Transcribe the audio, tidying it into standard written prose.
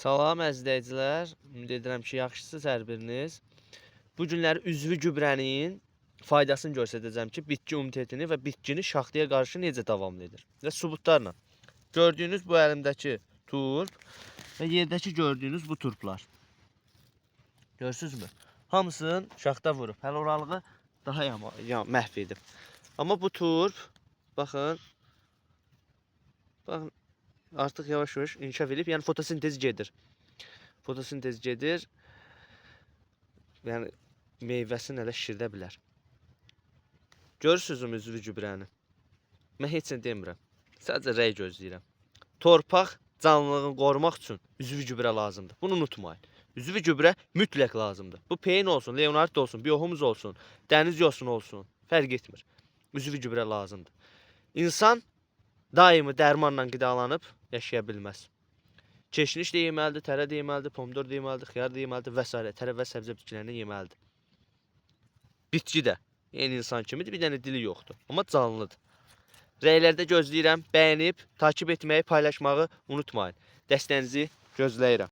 Salam əzizləyicilər, ümid edirəm ki, yaxşısınız hər biriniz. Bu günləri üzvü gübrənin faydasını göstərəcəm ki, bitki immunitetini və bitkini şaxtaya qarşı necə davamlı edir. Və sübutlarla. Gördüyünüz bu əlimdəki turp və yerdəki gördüyünüz bu turplar. Görürsünüzmü? Hamısını şaxta vurub. Hələ oralığı daha məhv edib. Amma bu turp, baxın, artıq yavaş-yavaş inkişaf edib, yəni fotosintez gedir. Fotosintez gedir, yəni meyvəsini elə şişirdə bilər. Görürsünüzmü üzvü gübrəni? Mən heç nə demirəm. Sadəcə rəy gözləyirəm. Torpaq canlılığını qorumaq üçün üzvü gübrə lazımdır. Bunu unutmayın. Üzvü gübrə mütləq lazımdır. Bu peyin olsun, leonard olsun, biohumus olsun, dəniz yosunu olsun, fərq etmir. Üzvü gübrə lazımdır. İnsan daimi dərmanla qidalanıb yaşaya bilməz. Keşniş də yeməlidir, tərə də yeməlidir, pomidor da yeməlidir, xiyar da yeməlidir və s. Tərə və səbzə bitkilərini yeməlidir. Bitki də yeni insan kimidir, bir dənə dili yoxdur, amma canlıdır. Rəylərdə gözləyirəm, bəyənib, takip etməyi, paylaşmağı unutmayın. Dəstəyinizi gözləyirəm.